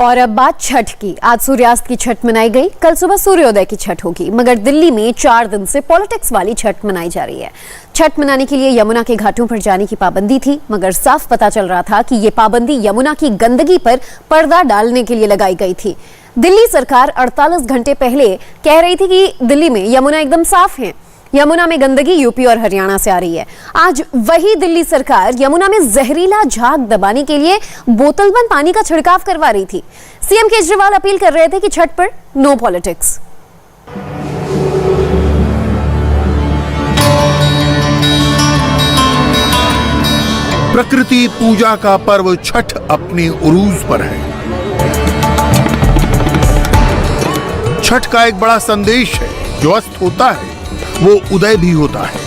और अब बात छठ की। आज सूर्यास्त की छठ मनाई गई, कल सुबह सूर्योदय की छठ होगी। मगर दिल्ली में 4 दिन से पॉलिटिक्स वाली छठ मनाई जा रही है। छठ मनाने के लिए यमुना के घाटों पर जाने की पाबंदी थी, मगर साफ पता चल रहा था कि ये पाबंदी यमुना की गंदगी पर पर्दा डालने के लिए लगाई गई थी। दिल्ली सरकार 48 घंटे पहले कह रही थी कि दिल्ली में यमुना एकदम साफ है, यमुना में गंदगी यूपी और हरियाणा से आ रही है। आज वही दिल्ली सरकार यमुना में जहरीला झाग दबाने के लिए बोतलबंद पानी का छिड़काव करवा रही थी। सीएम केजरीवाल अपील कर रहे थे कि छठ पर नो पॉलिटिक्स। प्रकृति पूजा का पर्व छठ अपने उरूज पर है। छठ का एक बड़ा संदेश है, जो अस्त होता है वो उदय भी होता है।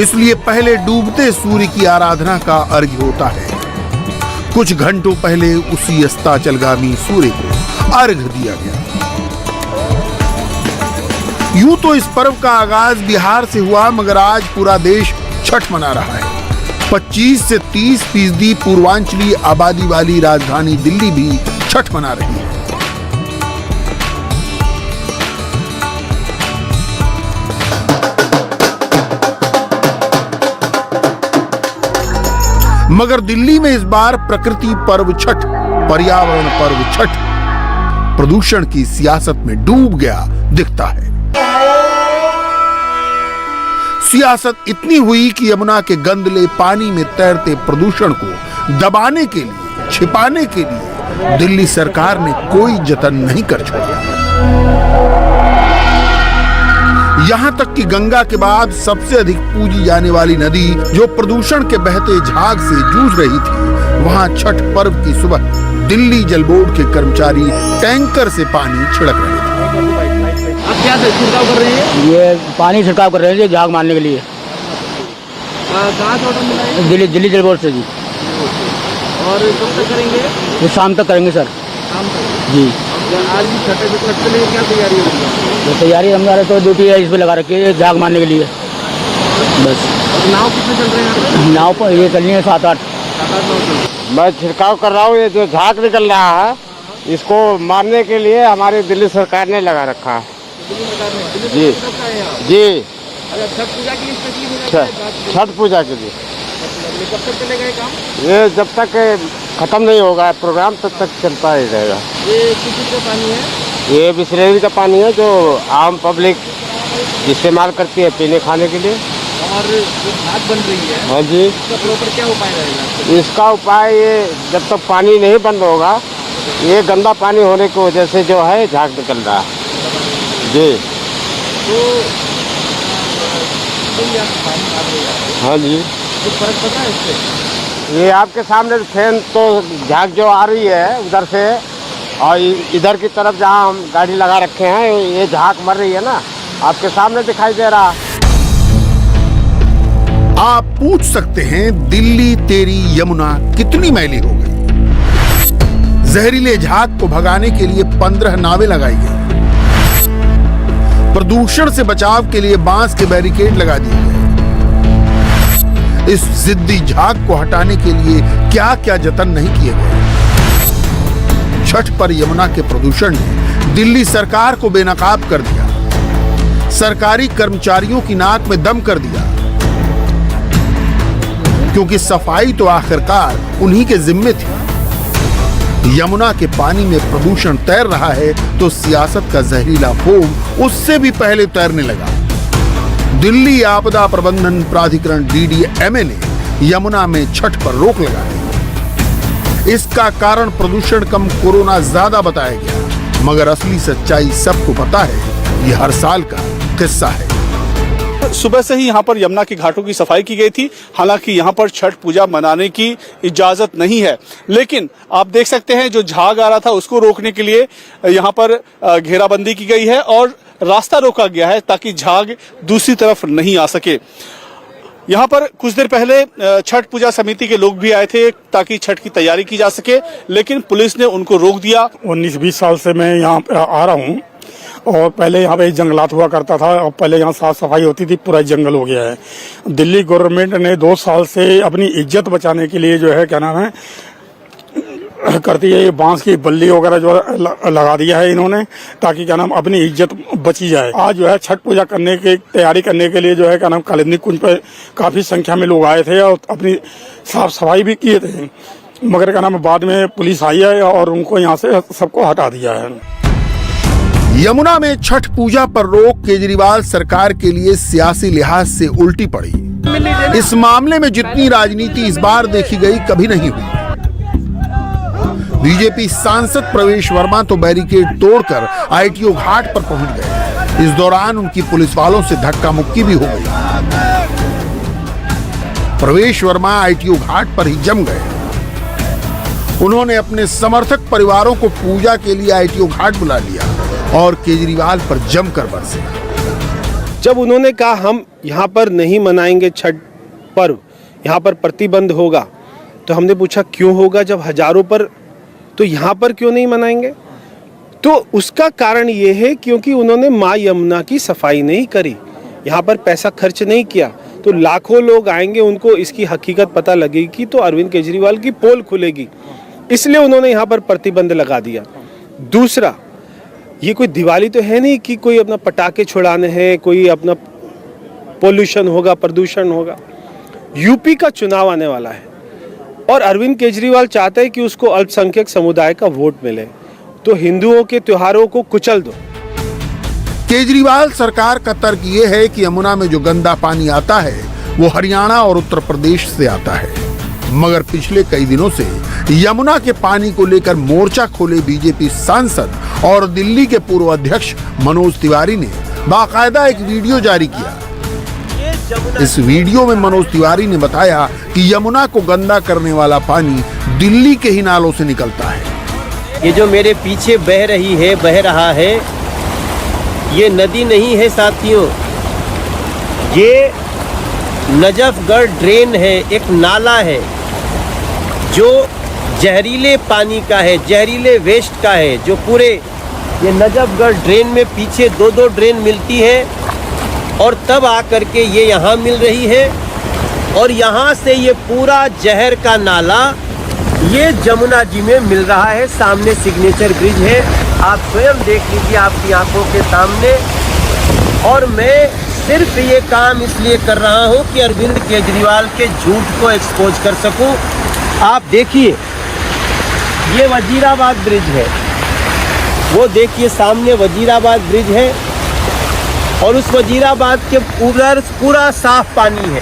इसलिए पहले डूबते सूर्य की आराधना का अर्घ्य होता है। कुछ घंटों पहले उसी अस्ताचलगामी सूर्य को अर्घ दिया गया। यूं तो इस पर्व का आगाज बिहार से हुआ, मगर आज पूरा देश छठ मना रहा है। 25 से 30% पूर्वांचली आबादी वाली राजधानी दिल्ली भी छठ मना रही है। मगर दिल्ली में इस बार प्रकृति पर्व छठ, पर्यावरण पर्व छठ प्रदूषण की सियासत में डूब गया दिखता है। सियासत इतनी हुई कि यमुना के गंदले पानी में तैरते प्रदूषण को दबाने के लिए, छिपाने के लिए दिल्ली सरकार ने कोई जतन नहीं कर छोड़ा। यहां तक कि गंगा के बाद सबसे अधिक पूजी जाने वाली नदी, जो प्रदूषण के बहते झाग से जूझ रही थी, वहां छठ पर्व की सुबह दिल्ली जल बोर्ड के कर्मचारी टैंकर से पानी छिड़क रहे थे। आप क्या छिड़काव कर रहे हैं? ये पानी छिड़काव कर रहे हैं झाग मारने के लिए। कहाँ से ऑर्डर मिला है? दिल्ली जल बोर्ड से जी। और कब तक करेंगे? ये शाम तक करेंगे सर। शाम तक जी। आज भी छठ के लिए क्या तैयारी होगी? ये तैयारी हमारे तो ड्यूटी है, इस पे लगा रखी है झाग मारने के लिए बस। नाव कितने चल रहे हैं? नाव पर ये चलनी है 7-8। मैं छिड़काव कर रहा हूँ। ये जो झाग निकल रहा है, इसको मारने के लिए हमारी दिल्ली सरकार ने लगा रखा है। जी जी, छठ पूजा के लिए छठ पूजा के लिए। कब तक चलेगा ये काम? ये जब तक खत्म नहीं होगा प्रोग्राम, तब तक चलता ही रहेगा। ये किस चीज़ का पानी है? ये बिसलेरी का पानी है, जो आम पब्लिक इस्तेमाल करती है पीने खाने के लिए। और जो झाग बन रही है, हाँ जी, इसका प्रॉपर क्या उपाय रहेगा? इसका उपाय ये, जब तक पानी नहीं बंद होगा, ये गंदा पानी होने की वजह से जो है झाग निकल रहा है जी। तो हाँ जी, कुछ फर्क पता है इससे? ये आपके सामने फैन तो झाग जो आ रही है उधर से, और इधर की तरफ जहाँ हम गाड़ी लगा रखे हैं, ये झाग मर रही है ना, आपके सामने दिखाई दे रहा। आप पूछ सकते हैं, दिल्ली तेरी यमुना कितनी मैली हो गई? जहरीले झाग को भगाने के लिए 15 नावें लगाई गई। प्रदूषण से बचाव के लिए बांस के बैरिकेड लगा दिए गए। इस जिद्दी झाग को हटाने के लिए क्या क्या जतन नहीं किए गए। छठ पर यमुना के प्रदूषण ने दिल्ली सरकार को बेनकाब कर दिया, सरकारी कर्मचारियों की नाक में दम कर दिया, क्योंकि सफाई तो आखिरकार उन्हीं के जिम्मे थी। यमुना के पानी में प्रदूषण तैर रहा है, तो सियासत का जहरीला फोम उससे भी पहले तैरने लगा। दिल्ली आपदा प्रबंधन प्राधिकरण DDMA ने यमुना में छठ पर रोक लगा दी। इसका कारण प्रदूषण कम, कोरोना ज्यादा बताया गया, मगर असली सच्चाई सबको पता है। यह हर साल का किस्सा है। सुबह से ही यहाँ पर यमुना के घाटों की सफाई की गई थी। हालांकि यहाँ पर छठ पूजा मनाने की इजाजत नहीं है, लेकिन आप देख सकते हैं जो झाग आ रहा था उसको रोकने के लिए यहाँ पर घेराबंदी की गई है और रास्ता रोका गया है, ताकि झाग दूसरी तरफ नहीं आ सके। यहाँ पर कुछ देर पहले छठ पूजा समिति के लोग भी आए थे, ताकि छठ की तैयारी की जा सके, लेकिन पुलिस ने उनको रोक दिया। 19-20 साल से मैं यहाँ आ रहा हूँ, और पहले यहाँ पे जंगलात हुआ करता था, और पहले यहाँ साफ सफाई होती थी, पूरा जंगल हो गया है। दिल्ली गवर्नमेंट ने 2 साल से अपनी इज्जत बचाने के लिए जो है क्या नाम है, करती है। ये बांस की बल्ली वगैरह जो लगा दिया है इन्होंने, ताकि क्या नाम अपनी इज्जत बची जाए। आज जो है छठ पूजा करने की तैयारी करने के लिए जो है क्या नाम कालिंदी कुंज पर काफी संख्या में लोग आए थे और अपनी साफ सफाई भी किए थे, मगर क्या नाम बाद में पुलिस आई है और उनको यहाँ से सबको हटा दिया है। यमुना में छठ पूजा पर रोक केजरीवाल सरकार के लिए सियासी लिहाज से उल्टी पड़ी। इस मामले में जितनी राजनीति इस बार देखी गई कभी नहीं हुई। बीजेपी सांसद प्रवेश वर्मा तो बैरिकेड तोड़कर आईटीओ घाट पर पहुंच गए। इस दौरान उनकी पुलिस वालों से धक्का मुक्की भी हो गई। प्रवेश वर्मा आईटीओ घाट पर ही जम गए। उन्होंने अपने समर्थक परिवारों को पूजा के लिए आईटीओ घाट बुला लिया और केजरीवाल पर जमकर बरसे। जब उन्होंने कहा हम यहाँ पर नहीं मनाएंगे छठ पर्व, यहाँ पर प्रतिबंध होगा, तो हमने पूछा क्यों होगा जब हजारों पर, तो यहाँ पर क्यों नहीं मनाएंगे? तो उसका कारण ये है क्योंकि उन्होंने माँ यमुना की सफाई नहीं करी, यहाँ पर पैसा खर्च नहीं किया। तो लाखों लोग आएंगे, उनको इसकी हकीकत पता लगेगी तो अरविंद केजरीवाल की पोल खुलेगी, इसलिए उन्होंने यहाँ पर प्रतिबंध लगा दिया। दूसरा, ये कोई दिवाली तो है नहीं कि कोई अपना पटाखे छुड़ाने हैं, कोई अपना पोल्यूशन होगा, प्रदूषण होगा। यूपी का चुनाव आने वाला है और अरविंद केजरीवाल चाहते हैं कि उसको अल्पसंख्यक समुदाय का वोट मिले, तो हिंदुओं के त्योहारों को कुचल दो। केजरीवाल सरकार का तर्क ये है कि यमुना में जो गंदा पानी आता है वो हरियाणा और उत्तर प्रदेश से आता है, मगर पिछले कई दिनों से यमुना के पानी को लेकर मोर्चा खोले बीजेपी सांसद और दिल्ली के पूर्व अध्यक्ष मनोज तिवारी ने बाकायदा एक वीडियो जारी किया। इस वीडियो में मनोज तिवारी ने बताया कि यमुना को गंदा करने वाला पानी दिल्ली के ही नालों से निकलता है। ये जो मेरे पीछे बह रहा है, ये नदी नहीं है साथियों, ये नजफगढ़ ड्रेन है, एक नाला है जो जहरीले पानी का है, जहरीले वेस्ट का है, जो पूरे ये नजफगढ़ ड्रेन में पीछे दो ड्रेन मिलती है और तब आकर के ये यहाँ मिल रही है और यहाँ से ये पूरा जहर का नाला ये जमुना जी में मिल रहा है। सामने सिग्नेचर ब्रिज है, आप स्वयं देख लीजिए आपकी आंखों के सामने। और मैं सिर्फ ये काम इसलिए कर रहा हूँ कि अरविंद केजरीवाल के झूठ को एक्सपोज कर सकूँ। आप देखिए, ये वजीराबाद ब्रिज है, वो देखिए सामने वजीराबाद ब्रिज है और उस वजीराबाद के उधर पूरा साफ पानी है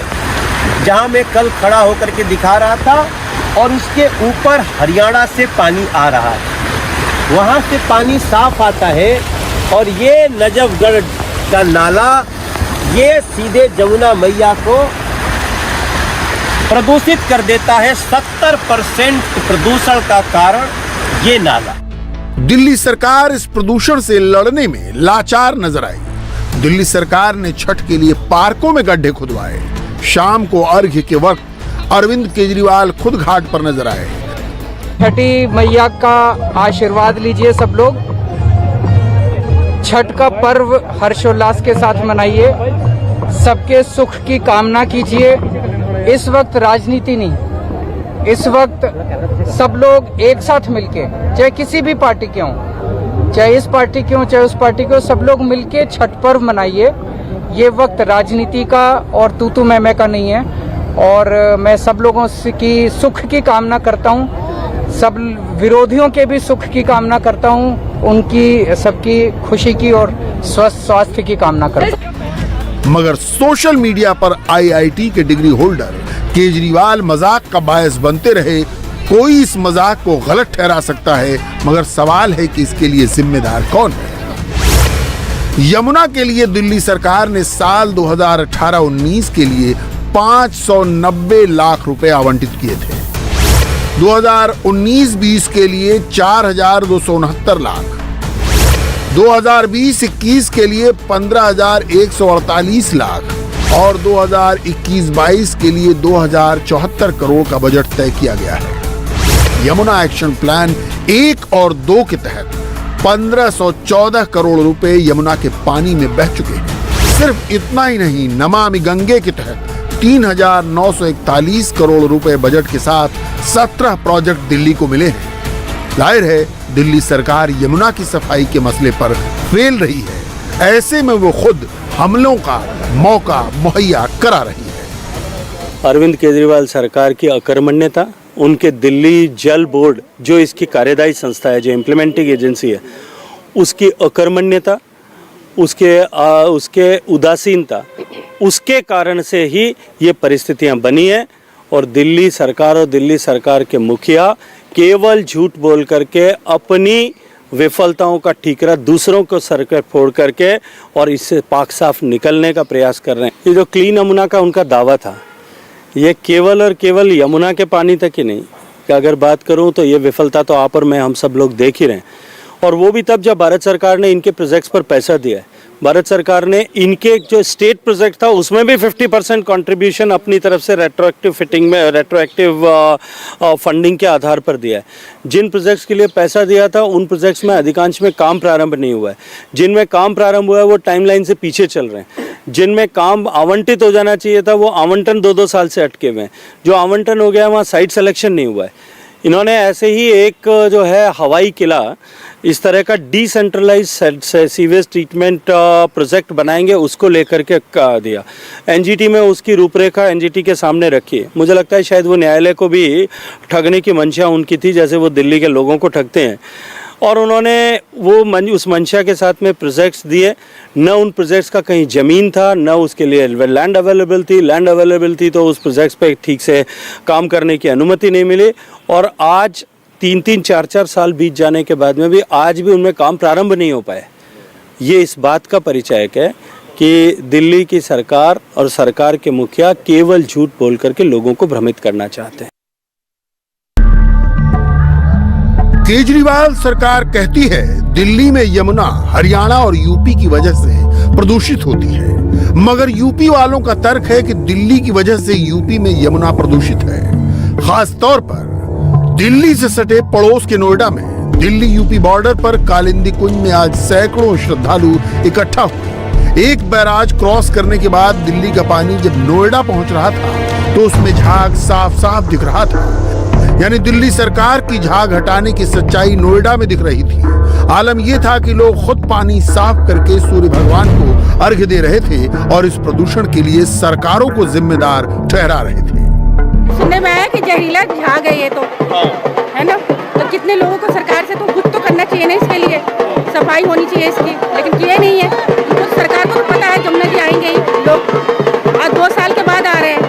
जहाँ मैं कल खड़ा होकर के दिखा रहा था, और उसके ऊपर हरियाणा से पानी आ रहा है, वहाँ से पानी साफ आता है और ये नजफगढ़ का नाला ये सीधे जमुना मैया को प्रदूषित कर देता है। 70% प्रदूषण का कारण ये नाला। दिल्ली सरकार इस प्रदूषण से लड़ने में लाचार नजर आई। दिल्ली सरकार ने छठ के लिए पार्कों में गड्ढे खुदवाए। शाम को अर्घ्य के वक्त अरविंद केजरीवाल खुद घाट पर नजर आए। छठी मैया का आशीर्वाद लीजिए सब लोग। छठ का पर्व हर्षोल्लास के साथ मनाइए, सबके सुख की कामना कीजिए। इस वक्त राजनीति नहीं, इस वक्त सब लोग एक साथ मिलके, चाहे किसी भी पार्टी के हों, चाहे इस पार्टी के हों चाहे उस पार्टी के हों, सब लोग मिलके छठ पर्व मनाइए। ये वक्त राजनीति का और तू मैं का नहीं है। और मैं सब लोगों की सुख की कामना करता हूँ, सब विरोधियों के भी सुख की कामना करता हूँ, उनकी सबकी खुशी की और स्वस्थ स्वास्थ्य की कामना करता हूँ। मगर सोशल मीडिया पर आईआईटी के डिग्री होल्डर केजरीवाल मजाक का बायस बनते रहे। कोई इस मजाक को गलत ठहरा सकता है, मगर सवाल है कि इसके लिए जिम्मेदार कौन है। यमुना के लिए दिल्ली सरकार ने साल 2018-19 के लिए 590 लाख रुपए आवंटित किए थे। 2019-20 के लिए 4,269 लाख, 2020-21 के लिए 15,148 लाख और 2021-22 के लिए 2,074 करोड़ का बजट तय किया गया है। यमुना एक्शन प्लान 1 और 2 के तहत 1514 करोड़ रुपए यमुना के पानी में बह चुके हैं। सिर्फ इतना ही नहीं, नमामि गंगे के तहत 3,941 करोड़ रुपए बजट के साथ 17 प्रोजेक्ट दिल्ली को मिले हैं। जाहिर है दिल्ली सरकार यमुना की सफाई के मसले पर फेल रही है। ऐसे में वो खुद हमलों का मौका मुहैया करा रही है। अरविंद केजरीवाल सरकार की अकर्मण्यता, उनके दिल्ली जल बोर्ड जो इसकी कार्यदायी संस्था है, जो इम्प्लीमेंटिंग एजेंसी है, उसकी अकर्मण्यता, उसके उदासीनता, उसके कारण से ही ये परिस्थितियां बनी है। और दिल्ली सरकार और दिल्ली सरकार के मुखिया केवल झूठ बोल करके अपनी विफलताओं का ठीकरा दूसरों को सर पर फोड़ करके और इससे पाक साफ निकलने का प्रयास कर रहे हैं। ये जो क्लीन यमुना का उनका दावा था, ये केवल और केवल यमुना के पानी तक ही नहीं, कि अगर बात करूं तो ये विफलता तो आप और मैं हम सब लोग देख ही रहे हैं। और वो भी तब जब भारत सरकार ने इनके प्रोजेक्ट्स पर पैसा दिया है। भारत सरकार ने इनके जो स्टेट प्रोजेक्ट था उसमें भी 50% कंट्रीब्यूशन अपनी तरफ से रेट्रोएक्टिव फंडिंग के आधार पर दिया है। जिन प्रोजेक्ट्स के लिए पैसा दिया था उन प्रोजेक्ट्स में अधिकांश में काम प्रारंभ नहीं हुआ है। जिनमें काम प्रारंभ हुआ है वो टाइमलाइन से पीछे चल रहे हैं। जिनमें काम आवंटित हो जाना चाहिए था वो आवंटन 2-2 साल से अटके हुए हैं। जो आवंटन हो गया वहाँ साइट सिलेक्शन नहीं हुआ है। इन्होंने ऐसे ही एक जो है हवाई किला, इस तरह का डिसेंट्रलाइज सीवेज ट्रीटमेंट प्रोजेक्ट बनाएंगे, उसको लेकर के दिया। एनजीटी में उसकी रूपरेखा एनजीटी के सामने रखी है। मुझे लगता है शायद वो न्यायालय को भी ठगने की मंशा उनकी थी, जैसे वो दिल्ली के लोगों को ठगते हैं। और उन्होंने उस मंशा के साथ में प्रोजेक्ट्स दिए। न उन प्रोजेक्ट्स का कहीं ज़मीन था, न उसके लिए लैंड अवेलेबल थी। लैंड अवेलेबल थी तो उस प्रोजेक्ट्स पे ठीक से काम करने की अनुमति नहीं मिली। और आज 3-3, 4-4 साल बीत जाने के बाद में भी आज भी उनमें काम प्रारंभ नहीं हो पाए। ये इस बात का परिचायक है कि दिल्ली की सरकार और सरकार के मुखिया केवल झूठ बोल करके लोगों को भ्रमित करना चाहते हैं। केजरीवाल सरकार कहती है दिल्ली में यमुना हरियाणा और यूपी की वजह से प्रदूषित होती है, मगर यूपी वालों का तर्क है कि दिल्ली की वजह से यूपी में यमुना प्रदूषित है। खास तौर पर दिल्ली से सटे पड़ोस के नोएडा में दिल्ली यूपी बॉर्डर पर कालिंदी कुंज में आज सैकड़ों श्रद्धालु इकट्ठा हुए। एक बैराज क्रॉस करने के बाद दिल्ली का पानी जब नोएडा पहुंच रहा था तो उसमें झाग साफ साफ दिख रहा था। यानी दिल्ली सरकार की झाग हटाने की सच्चाई नोएडा में दिख रही थी। आलम यह था कि लोग खुद पानी साफ करके सूर्य भगवान को अर्घ्य दे रहे थे और इस प्रदूषण के लिए सरकारों को जिम्मेदार ठहरा रहे थे। सुनने में आया कि जहरीला झाग है ये तो, है ना? तो कितने लोगों को सरकार से तो कुछ तो करना चाहिए ना, इसके लिए सफाई होनी चाहिए इसकी, लेकिन किए नहीं है। तो सरकार को तो पता है जमुना जी आएंगे ही लोग, आज 2 साल के बाद आ रहे हैं,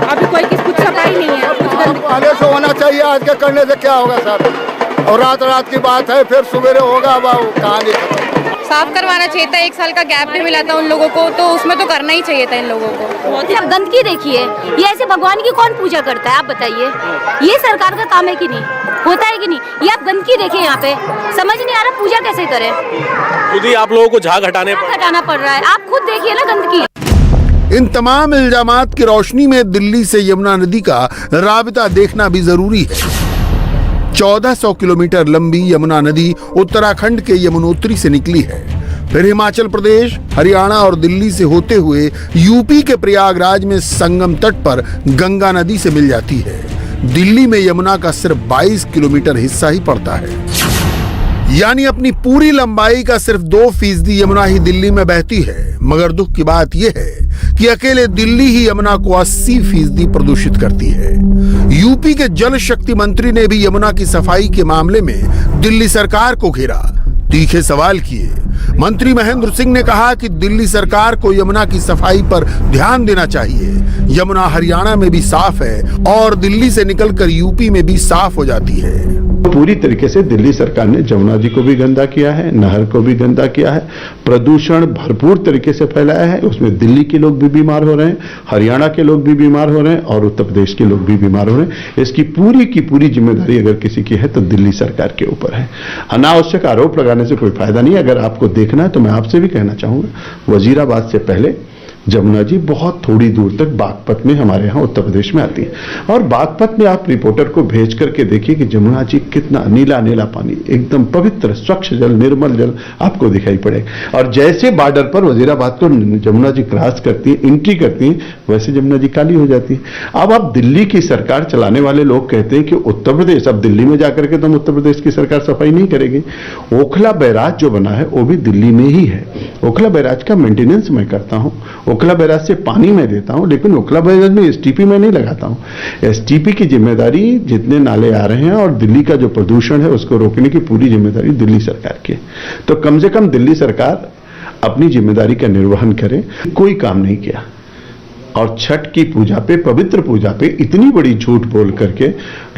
अभी कोई कुछ सफाई नहीं है। पहले से होना चाहिए, आज के करने से क्या होगा सर? और रात की बात है, फिर सवेरे होगा, कहानी साफ करवाना चाहिए था। 1 साल का गैप भी मिला था उन लोगों को, तो उसमें तो करना ही चाहिए था इन लोगों को। अब गंदगी देखिए, ये ऐसे भगवान की कौन पूजा करता है आप बताइए? ये सरकार का काम है कि नहीं? होता है कि नहीं? ये आप गंदगी देखिए यहाँ पे, समझ नहीं आ रहा पूजा कैसे करें। खुद ही आप लोगों को झाग हटाना पड़ रहा है, आप खुद देखिए ना गंदगी। इन तमाम इल्जामात की रोशनी में दिल्ली से यमुना नदी का राबिता देखना भी जरूरी है। 1400 किलोमीटर लंबी यमुना नदी उत्तराखंड के यमुनोत्री से निकली है, फिर हिमाचल प्रदेश, हरियाणा और दिल्ली से होते हुए यूपी के प्रयागराज में संगम तट पर गंगा नदी से मिल जाती है। दिल्ली में यमुना का सिर्फ 22 किलोमीटर हिस्सा ही पड़ता है, यानी अपनी पूरी लंबाई का सिर्फ 2% यमुना ही दिल्ली में बहती है। मगर दुख की बात यह है कि अकेले दिल्ली ही यमुना को 80% प्रदूषित करती है। यूपी के जल शक्ति मंत्री ने भी यमुना की सफाई के मामले में दिल्ली सरकार को घेरा, तीखे सवाल किए। मंत्री महेंद्र सिंह ने कहा कि दिल्ली सरकार को यमुना की सफाई पर ध्यान देना चाहिए। यमुना हरियाणा में भी साफ है और दिल्ली से निकलकर यूपी में भी साफ हो जाती है। पूरी तरीके से दिल्ली सरकार ने जमुना जी को भी गंदा किया है, नहर को भी गंदा किया है, प्रदूषण भरपूर तरीके से फैलाया है। उसमें दिल्ली के लोग भी बीमार हो रहे हैं, हरियाणा के लोग भी बीमार हो रहे हैं और उत्तर प्रदेश के लोग भी बीमार हो रहे हैं। इसकी पूरी की पूरी जिम्मेदारी अगर किसी की है तो दिल्ली सरकार के ऊपर है। अनावश्यक आरोप लगाने से कोई फायदा नहीं। अगर आपको देखना है तो मैं आपसे भी कहना चाहूंगा, वजीराबाद से पहले जमुना जी बहुत थोड़ी दूर तक बागपत में हमारे यहाँ उत्तर प्रदेश में आती है। और बागपत में आप रिपोर्टर को भेज करके देखिए कि जमुना जी कितना नीला नीला पानी, एकदम पवित्र स्वच्छ जल, निर्मल जल आपको दिखाई पड़ेगा। और जैसे बॉर्डर पर वजीराबाद को जमुना जी क्रॉस करती है, एंट्री करती है, वैसे जमुना जी काली हो जाती है। अब आप दिल्ली की सरकार चलाने वाले लोग कहते हैं कि उत्तर प्रदेश, अब दिल्ली में जाकर के तुम उत्तर प्रदेश की सरकार सफाई नहीं करेगी। ओखला बैराज जो बना है वो भी दिल्ली में ही है। ओखला बैराज का मेंटेनेंस मैं करता हूं, ओखला बैराज से पानी मैं देता हूं, लेकिन ओखला बैराज में एसटीपी में नहीं लगाता हूं। एसटीपी की जिम्मेदारी जितने नाले आ रहे हैं और दिल्ली का जो प्रदूषण है उसको रोकने की पूरी जिम्मेदारी दिल्ली सरकार की है। तो कम से कम दिल्ली सरकार अपनी जिम्मेदारी का निर्वहन करे। कोई काम नहीं किया और छठ की पूजा पे, पवित्र पूजा पे इतनी बड़ी झूठ बोल करके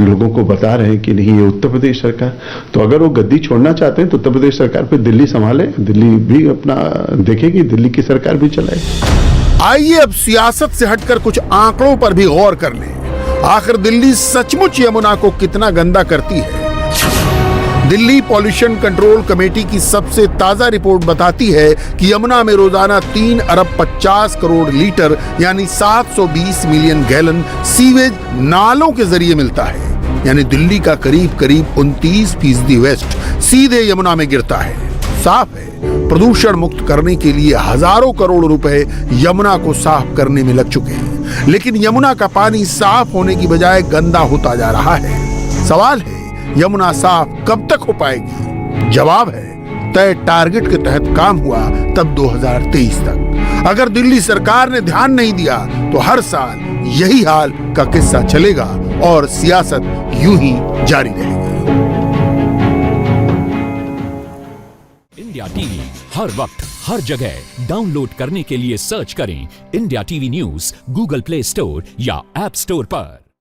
लोगों को बता रहे हैं कि नहीं ये उत्तर प्रदेश सरकार। तो अगर वो गद्दी छोड़ना चाहते हैं तो उत्तर प्रदेश सरकार पे दिल्ली संभाले, दिल्ली भी अपना देखेगी, दिल्ली की सरकार भी चलाए। आइए अब सियासत से हटकर कुछ आंकड़ों पर भी गौर कर लें। आखिर दिल्ली सचमुच यमुना को कितना गंदा करती है? दिल्ली पॉल्यूशन कंट्रोल कमेटी की सबसे ताजा रिपोर्ट बताती है कि यमुना में रोजाना 3 अरब 50 करोड़ लीटर यानी 720 मिलियन गैलन सीवेज नालों के जरिए मिलता है। यानी दिल्ली का करीब करीब 29% वेस्ट सीधे यमुना में गिरता है। साफ है, प्रदूषण मुक्त करने के लिए हजारों करोड़ रुपए यमुना को साफ करने में लग चुके हैं, लेकिन यमुना का पानी साफ होने की बजाय गंदा होता जा रहा है। सवाल है, यमुना साफ कब तक हो पाएगी? जवाब है, तय टारगेट के तहत काम हुआ तब 2023 तक। अगर दिल्ली सरकार ने ध्यान नहीं दिया तो हर साल यही हाल का किस्सा चलेगा और सियासत यूं ही जारी रहेगी। इंडिया टीवी हर वक्त हर जगह डाउनलोड करने के लिए सर्च करें India TV news Google play store या ऐप स्टोर पर।